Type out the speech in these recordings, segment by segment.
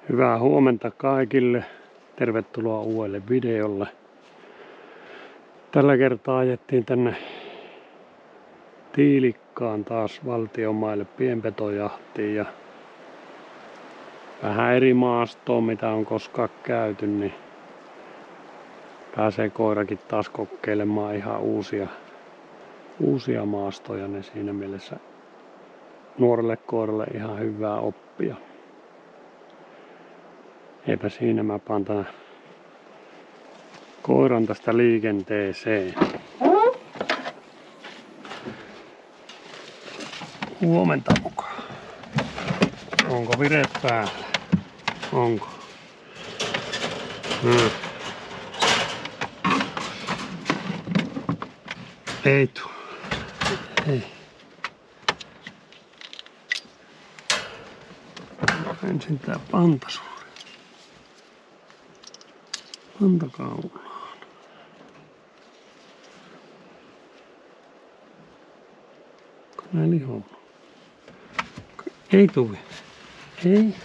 Hyvää huomenta kaikille. Tervetuloa uudelle videolle. Tällä kertaa ajettiin tänne Tiilikkaan taas valtionmaille pienpetojahtiin ja vähän eri maastoon mitä on koskaan käyty, niin pääsee koirakin taas kokeilemaan ihan uusia maastoja, niin siinä mielessä nuorelle koiralle ihan hyvää oppia. Eipä siinä, mä paan tämän koiran tästä liikenteeseen. Huomenta mukaan. Onko vire päällä? Onko? Ei tuu. Ei. Ensin tää pantasuuri. Pantakaulaan. Nää lihoon. Ei tuvi. Ei.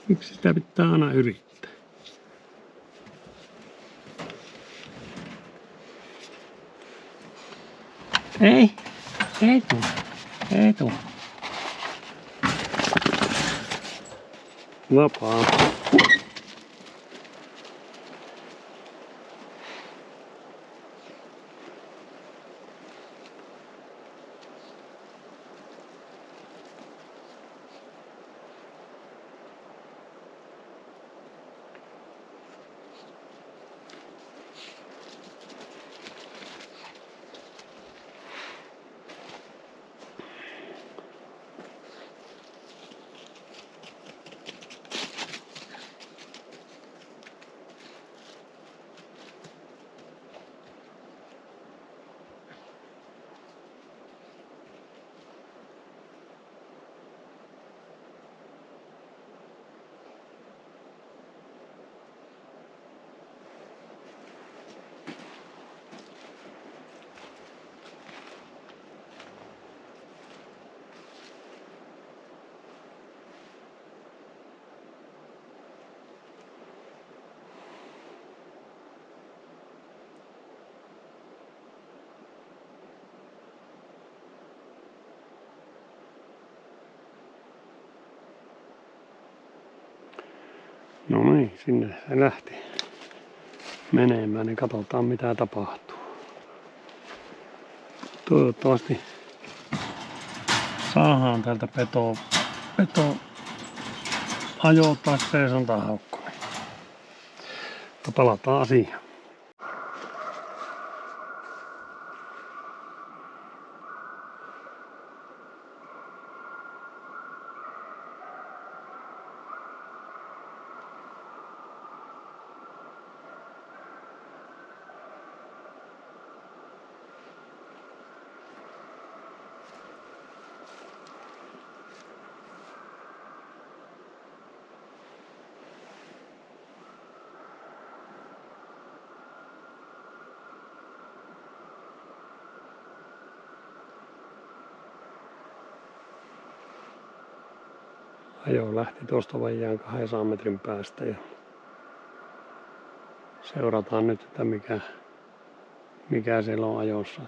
Miksi sitä pitää aina yrittää? Ei. Ei tuu. Ei tuu. Vapaa. No niin, sinne se lähti menemään, niin katsotaan mitä tapahtuu. Toivottavasti saadaan täältä peto ajoa tai seisontahaukko. Mutta palataan asiaan. Ajo lähti tuosta vajaan 200 metrin päästä ja seurataan nyt, että mikä siellä on ajossa.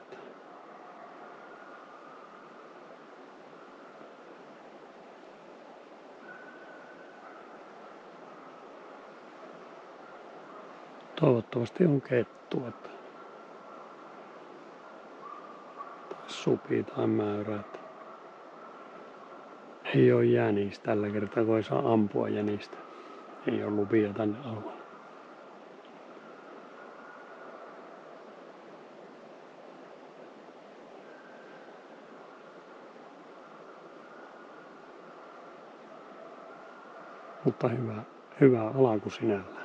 Toivottavasti on kettu, tai supi tai mäyrä. Ei ole jänis tällä kertaa, kun ei saa ampua jänistä. Ei ole lupia tänne alueelle. Mutta hyvä alku sinällään.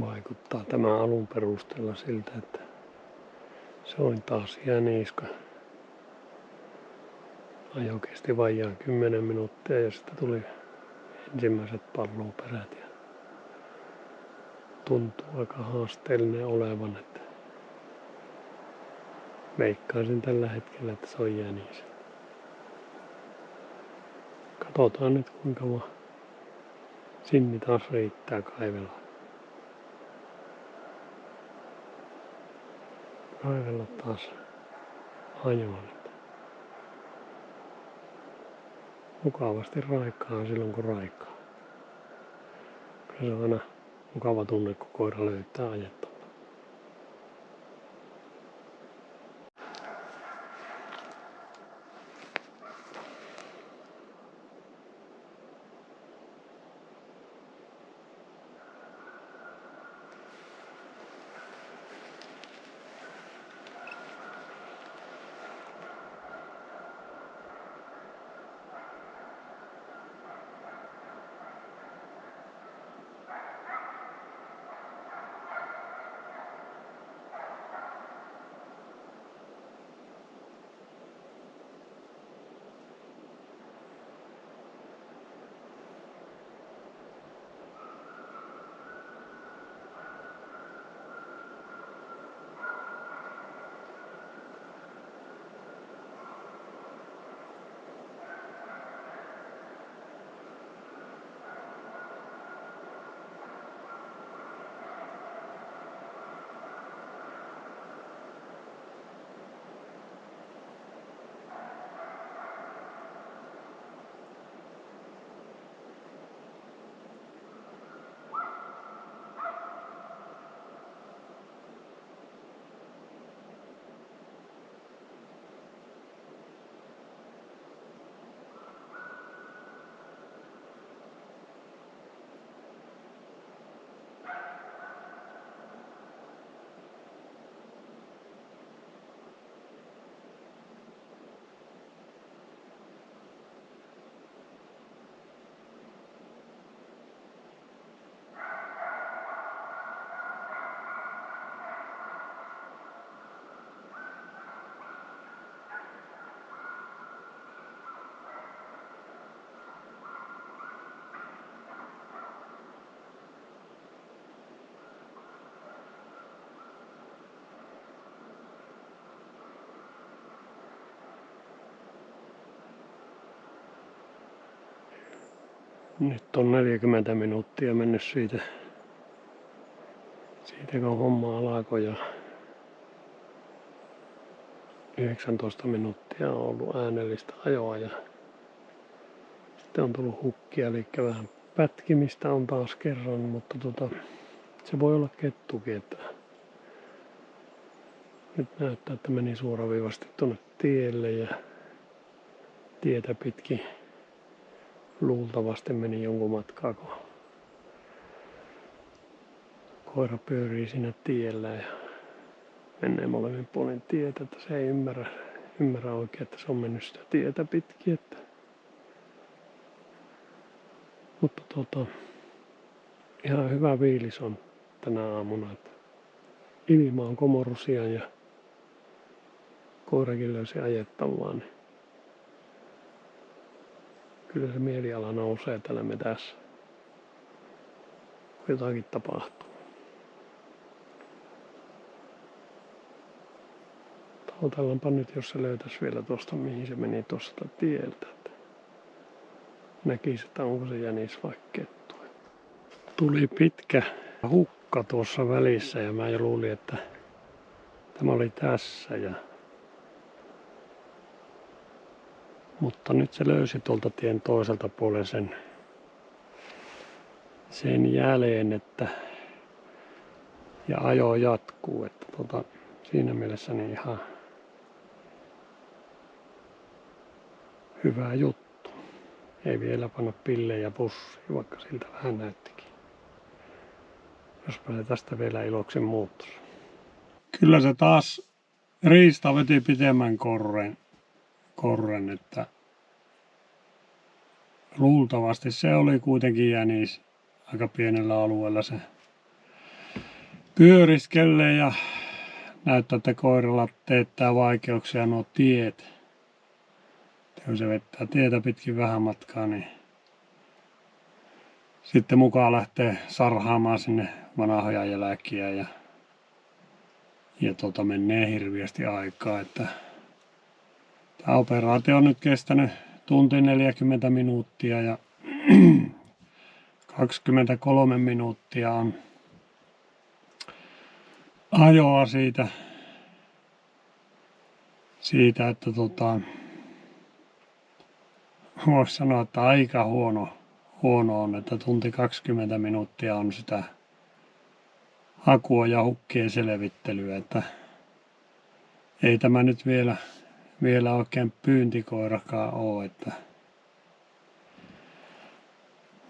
Vaikuttaa tämän alun perusteella siltä, että se on taas jänistä Ajo kesti vajaan 10 minuuttia ja sitten tuli ensimmäiset palloperät ja tuntuu aika haasteellinen olevan, että veikkaisin tällä hetkellä, että se on jänis. Katsotaan nyt kuinka kauan Sinni taas riittää kaivella. Kaivella taas ajoon. Mukavasti raikaa silloin kun raikaa. Kyllä se on aina mukava tunne, kun koira löytää ajetta. Nyt on 40 minuuttia mennyt siitä kun homma alkoi ja 19 minuuttia on ollut äänellistä ajoa ja sitten on tullut hukkia, eli vähän pätkimistä on taas kerran, mutta se voi olla kettukin, että nyt näyttää, että meni suoraviivasti tuonne tielle ja tietä pitkin luultavasti meni jonkun matkaa, kun koira pyörii siinä tiellä ja menee molemmin puolin tietä, että se ei ymmärrä oikein, että se on mennyt sitä tietä pitkin. Mutta ihan hyvä viilis on tänä aamuna, että ilma on komorusia ja koirakin löysi ajettavaa, niin kyllä se mieliala nousee täällä metässä, kun jotakin tapahtuu. Otellaanpa nyt, jos se löytäisi vielä tuosta, mihin se meni tuosta tieltä. Että näkisi, että onko se jänis vai kettu. Tuli pitkä hukka tuossa välissä ja mä jo luulin, että tämä oli tässä. Mutta nyt se löysi tuolta tien toiselta puolen sen jäljen, ja ajo jatkuu. Että siinä mielessä niin ihan hyvä juttu. Ei vielä panna pillejä pussiin, vaikka siltä vähän näyttikin. Jospa se tästä vielä iloksi muuttuisi. Kyllä se taas riista veti pitemmän korren, että luultavasti se oli kuitenkin jänis aika pienellä alueella se pyöriskelee ja näyttää, että koiralla teettää vaikeuksia nuo tiet. kun se vettää tietä pitkin vähän matkaa, niin sitten mukaan lähtee sarhaamaan sinne vanhoja jälkiä ja menee hirveästi aikaa, että tämä operaatio on nyt kestänyt tunti 40 minuuttia ja 23 minuuttia on ajoa siitä että voisi sanoa, että aika huono on, että tunti 20 minuuttia on sitä hakua ja hukkien selvittelyä, että ei tämä nyt vielä oikein pyyntikoirakaan ole, että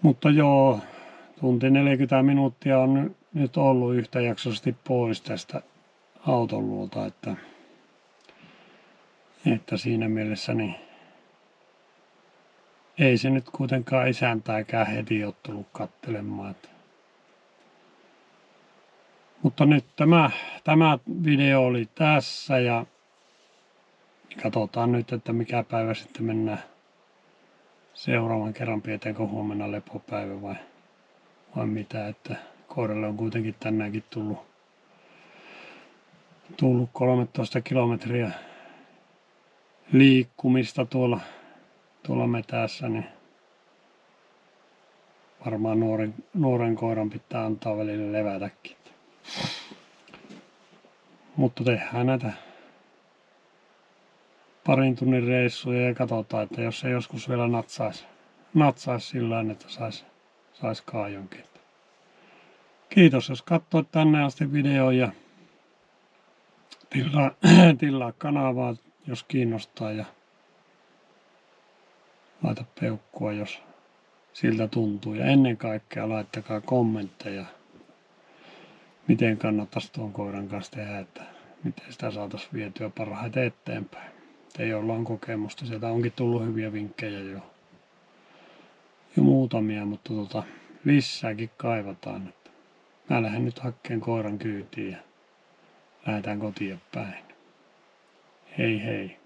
mutta joo, tunti 40 minuuttia on nyt ollut yhtäjaksoisesti pois tästä auton luolta, että siinä mielessä niin ei se nyt kuitenkaan isäntääkään heti ole tullut katselemaan. Mutta nyt tämä video oli tässä ja katsotaan nyt, että mikä päivä sitten mennään seuraavan kerran, pidetäänkö huomenna lepopäivä vai mitä, että koiralle on kuitenkin tänäänkin tullut 13 kilometriä liikkumista tuolla metässä, niin varmaan nuoren koiran pitää antaa välillä levätäkin. Mutta tehdään näitä parin tunnin reissuja ja katsotaan, että jos se joskus vielä natsaisi sillä että sais kaajonkin. Kiitos, jos katsoit tänne asti videon ja tilaa kanavaa, jos kiinnostaa ja laita peukkua, jos siltä tuntuu. Ja ennen kaikkea laittakaa kommentteja, miten kannattaisi tuon koiran kanssa tehdä, että miten sitä saataisiin vietyä parhaiten eteenpäin. Ei olla on kokemusta, sieltä onkin tullut hyviä vinkkejä jo muutamia, mutta lisääkin kaivataan. Että mä lähden nyt hakkeen koiran kyytiin ja lähdetään kotiin päin. Hei hei.